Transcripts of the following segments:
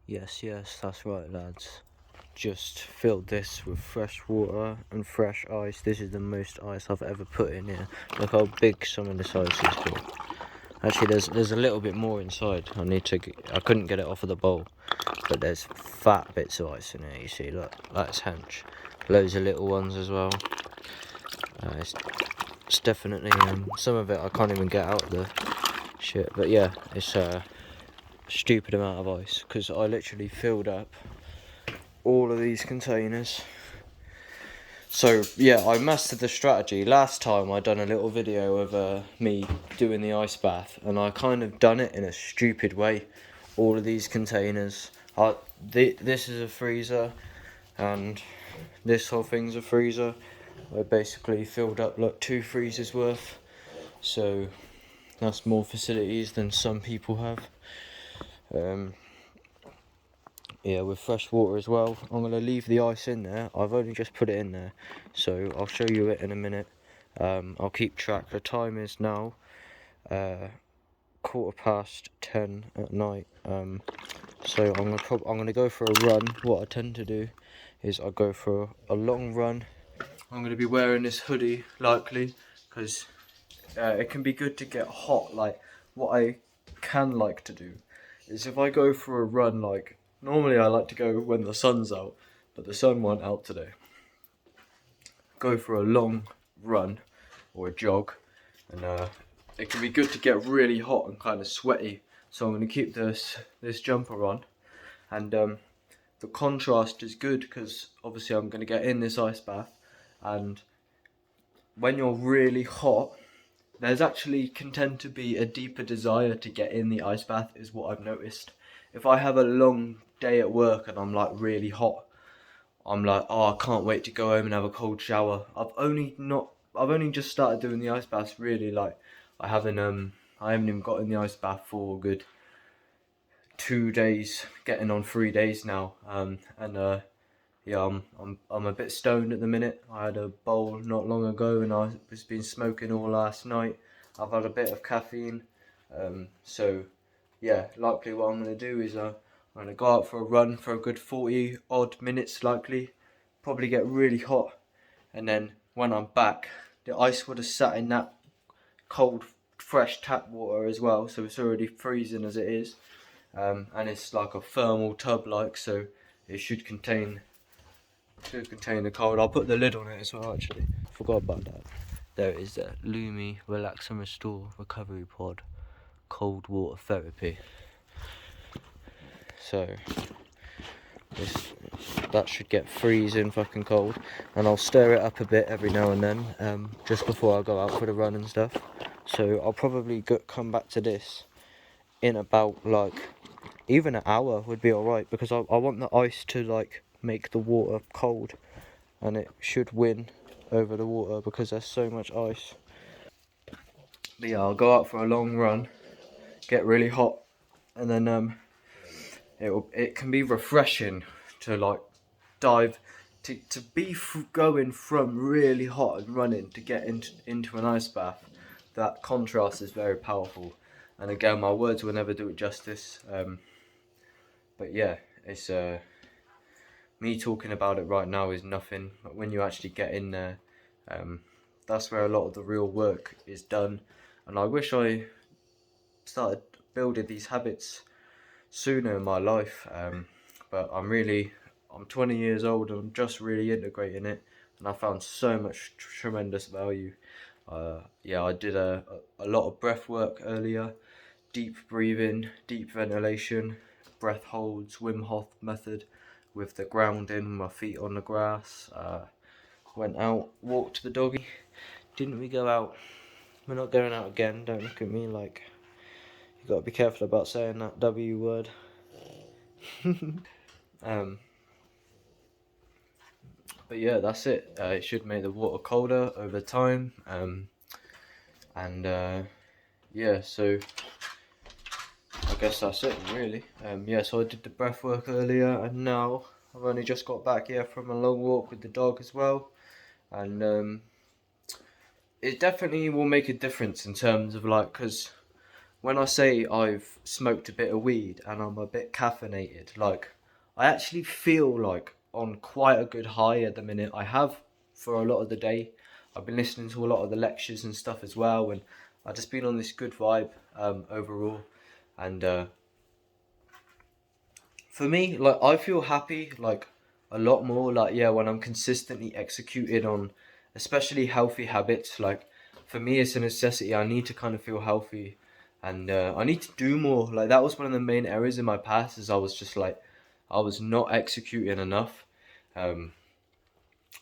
Yes, that's right, lads. Just filled this with fresh water and fresh ice. This is the most ice I've ever put in here. Look how big some of this ice is here. Actually, there's a little bit more inside. I couldn't get it off of the bowl, but there's fat bits of ice in here. You see, look, that's hench. Loads of little ones as well. It's definitely some of it I can't even get out of the shit. But yeah, it's stupid amount of ice because I literally filled up all of these containers. So yeah, I mastered the strategy. Last time I done a little video of me doing the ice bath, and I kind of done it in a stupid way. All of these containers, this is a freezer, and this whole thing's a freezer. I basically filled up like 2 freezers worth, so that's more facilities than some people have. Yeah, with fresh water as well. I'm going to leave the ice in there. I've only just put it in there, so I'll show you it in a minute. I'll keep track. The time is now 10:15 at night. So I'm gonna go for a run. What I tend to do is I go for a long run. I'm going to be wearing this hoodie likely because it can be good to get hot. Like, what I can like to do is if I go for a run, like normally I like to go when the sun's out, but the sun wasn't out today. Go for a long run or a jog, and it can be good to get really hot and kind of sweaty. So I'm going to keep this jumper on, and the contrast is good because obviously I'm going to get in this ice bath, and when you're really hot, there's actually can tend to be a deeper desire to get in the ice bath, is what I've noticed. If I have a long day at work and I'm like really hot, I'm like, oh, I can't wait to go home and have a cold shower. I've only just started doing the ice baths really. Like, I haven't even got in the ice bath for a good 2 days, getting on 3 days now. Yeah, I'm a bit stoned at the minute. I had a bowl not long ago, and I was been smoking all last night. I've had a bit of caffeine, so yeah, likely what I'm gonna do is I'm gonna go out for a run for a good 40 odd minutes, likely, probably get really hot, and then when I'm back, the ice would have sat in that cold, fresh tap water as well, so it's already freezing as it is, and it's like a thermal tub, like, so it should contain the cold. I'll put the lid on it as well, actually. Forgot about that. There it is, there. Lumi Relax and Restore Recovery Pod Cold Water Therapy. So that should get freezing fucking cold, and I'll stir it up a bit every now and then, just before I go out for the run and stuff. So I'll probably come back to this in about like even an hour would be alright, because I want the ice to like make the water cold, and it should win over the water because there's so much ice. But yeah, I'll go out for a long run, get really hot, and then it can be refreshing to like dive to be going from really hot and running to get into an ice bath. That contrast is very powerful, and again, my words will never do it justice. But yeah, it's me talking about it right now is nothing, but when you actually get in there, that's where a lot of the real work is done. And I wish I started building these habits sooner in my life, but I'm 20 years old and I'm just really integrating it, and I found so much tremendous value. Yeah, I did a lot of breath work earlier, deep breathing, deep ventilation, breath holds, Wim Hof method, with the grounding, my feet on the grass. Went out, walked the doggy. Didn't we go out? We're not going out again. Don't look at me like, you gotta be careful about saying that W word. But yeah, that's it. It should make the water colder over time. Yeah, so I guess that's it really. Yeah, so I did the breath work earlier, and now I've only just got back here from a long walk with the dog as well, and it definitely will make a difference in terms of like, because when I say I've smoked a bit of weed and I'm a bit caffeinated, like I actually feel like on quite a good high at the minute. I have for a lot of the day. I've been listening to a lot of the lectures and stuff as well, and I've just been on this good vibe overall. And for me, like I feel happy like a lot more like yeah when I'm consistently executing on especially healthy habits. Like for me, it's a necessity. I need to kind of feel healthy, and I need to do more. Like that was one of the main errors in my past. Is I was just like I was not executing enough. Um,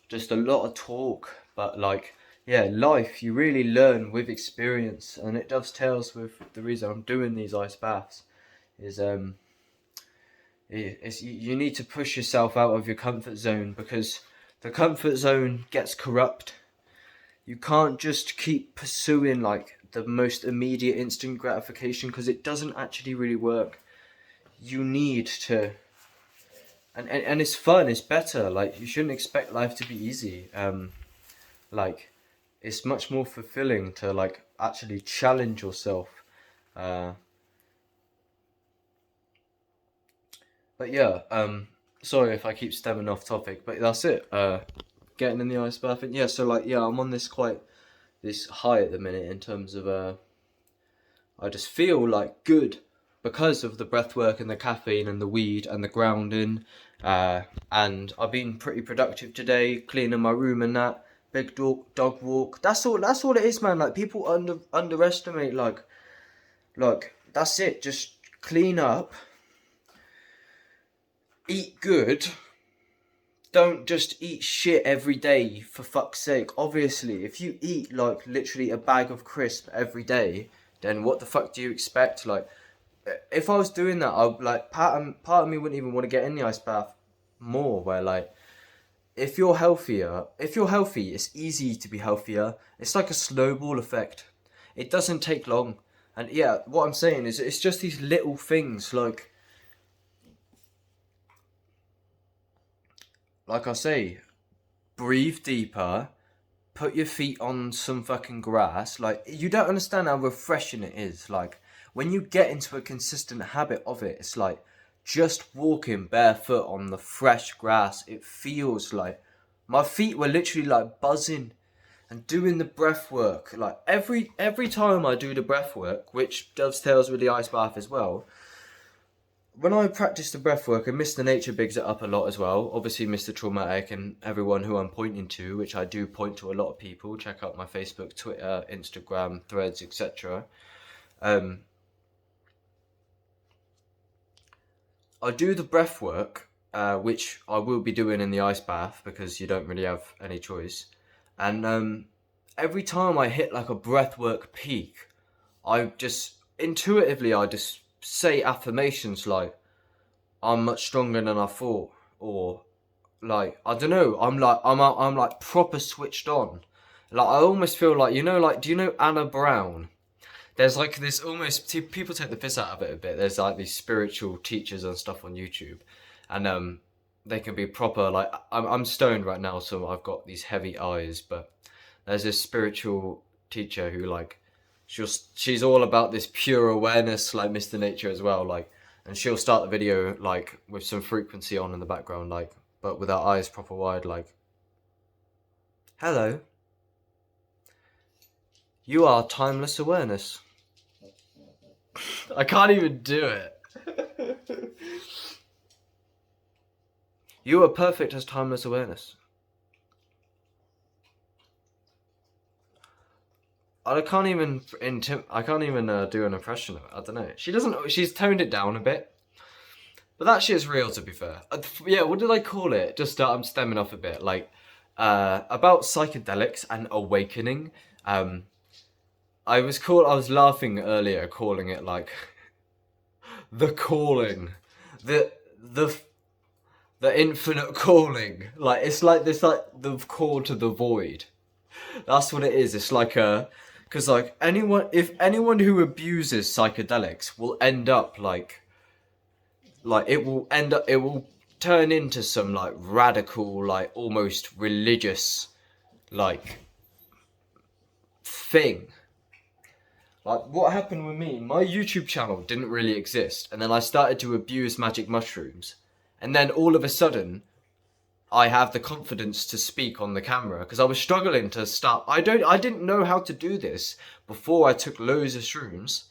just a lot of talk, but like yeah, life you really learn with experience, and it dovetails with the reason I'm doing these ice baths. Is you need to push yourself out of your comfort zone because the comfort zone gets corrupt. You can't just keep pursuing like the most immediate instant gratification because it doesn't actually really work. You need to and it's fun, it's better. Like you shouldn't expect life to be easy. Like it's much more fulfilling to like actually challenge yourself. Uh but yeah, sorry if I keep stemming off topic, but that's it. Getting in the ice bath and yeah, so like yeah, I'm on this high at the minute in terms of I just feel like good because of the breath work and the caffeine and the weed and the grounding. And I've been pretty productive today, cleaning my room and that. Big dog walk. That's all it is, man. Like people underestimate like that's it. Just clean up, eat good. Don't just eat shit every day for fuck's sake. Obviously, if you eat like literally a bag of crisp every day, then what the fuck do you expect? Like, if I was doing that, I would like part of me wouldn't even want to get in the ice bath more. Where like, if you're healthy, it's easy to be healthier. It's like a snowball effect. It doesn't take long. And yeah, what I'm saying is, it's just these little things like I say, breathe deeper, put your feet on some fucking grass. Like, you don't understand how refreshing it is. Like, when you get into a consistent habit of it, it's like just walking barefoot on the fresh grass. It feels like my feet were literally like buzzing and doing the breath work. Like every time I do the breath work, which dovetails with the ice bath as well, when I practice the breath work, and Mr. Nature bigs it up a lot as well. Obviously, Mr. Traumatic and everyone who I'm pointing to, which I do point to a lot of people. Check out my Facebook, Twitter, Instagram, Threads, etc. I do the breath work, which I will be doing in the ice bath because you don't really have any choice. And every time I hit like a breath work peak, I just intuitively I just say affirmations like I'm much stronger than I thought, or like I don't know, I'm like proper switched on. Like I almost feel like like do you know Anna Brown? There's like this almost people take the piss out of it a bit. There's like these spiritual teachers and stuff on YouTube, and they can be proper like I'm stoned right now, so I've got these heavy eyes. But there's this spiritual teacher who like she's all about this pure awareness, like Mr. Nature as well, like, and she'll start the video like with some frequency on in the background, like, but with her eyes proper wide, like, hello, you are timeless awareness. I can't even do it. You are perfect as timeless awareness. I can't even do an impression of it. I don't know. She doesn't. She's toned it down a bit, but that shit's real. To be fair, yeah. What did I call it? Just I'm stemming off a bit. Like about psychedelics and awakening. I was laughing earlier, calling it like the calling, the the the infinite calling. Like it's like this, like the call to the void. That's what it is. It's like because like if anyone who abuses psychedelics will end up like it will turn into some like radical, like almost religious like thing. Like, what happened with me, my YouTube channel didn't really exist, and then I started to abuse magic mushrooms, and then all of a sudden, I have the confidence to speak on the camera, because I was struggling to start. I didn't know how to do this before I took loads of shrooms,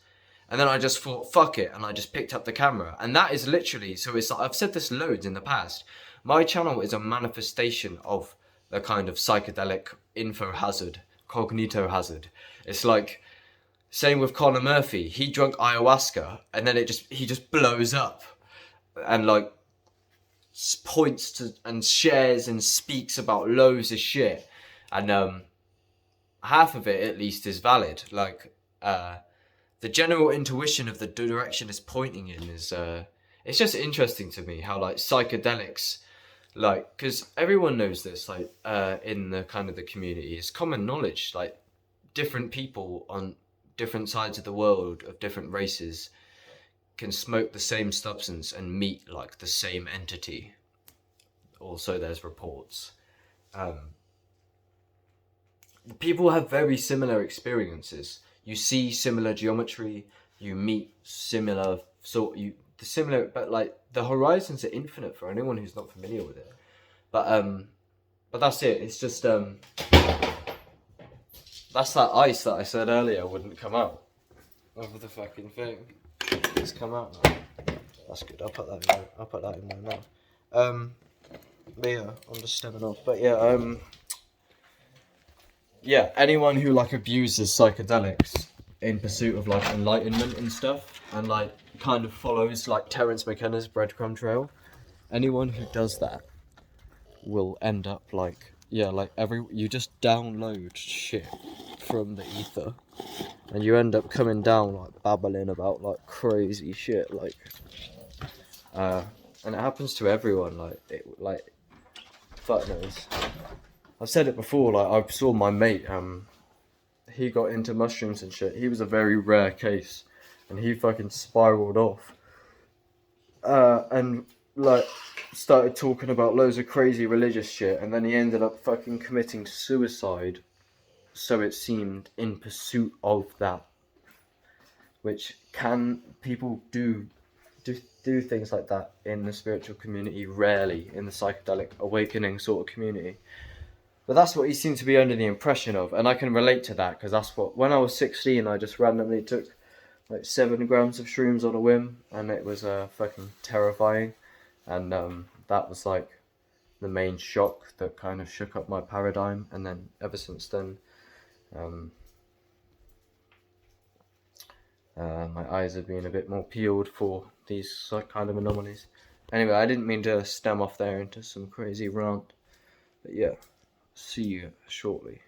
and then I just thought, fuck it, and I just picked up the camera, and that is literally, so it's like, I've said this loads in the past, my channel is a manifestation of the kind of psychedelic info hazard, cognito hazard. It's like, same with Conor Murphy. He drank ayahuasca, and then he just blows up, and like points to and shares and speaks about loads of shit, and half of it at least is valid. Like the general intuition of the direction it's pointing in is it's just interesting to me how like psychedelics, like, because everyone knows this, like in the kind of the community, it's common knowledge, like different people on different sides of the world of different races can smoke the same substance and meet like the same entity. Also, there's reports. People have very similar experiences. You see similar geometry. You meet similar similar, but like the horizons are infinite for anyone who's not familiar with it. But that's it. It's just that's that ice that I said earlier wouldn't come out of the fucking thing. It's come out now. That's good. I'll put that in my mouth. But yeah, I'm just stepping off. But yeah, yeah. Anyone who like abuses psychedelics in pursuit of like enlightenment and stuff, and like kind of follows like Terence McKenna's breadcrumb trail, anyone who does that will end up like, yeah, like you just download shit from the ether, and you end up coming down like babbling about like crazy shit, like and it happens to everyone, like fuck knows. I've said it before, like I saw my mate, he got into mushrooms and shit. He was a very rare case, and he fucking spiraled off, and like started talking about loads of crazy religious shit, and then he ended up fucking committing suicide, so it seemed, in pursuit of that. Which people do things like that in the spiritual community, rarely in the psychedelic awakening sort of community. But that's what he seemed to be under the impression of, and I can relate to that, because that's what, when I was 16, I just randomly took like 7 grams of shrooms on a whim, and it was fucking terrifying, and that was like the main shock that kind of shook up my paradigm, and then ever since then, my eyes have been a bit more peeled for these kind of anomalies. Anyway, I didn't mean to stem off there into some crazy rant, but yeah, see you shortly.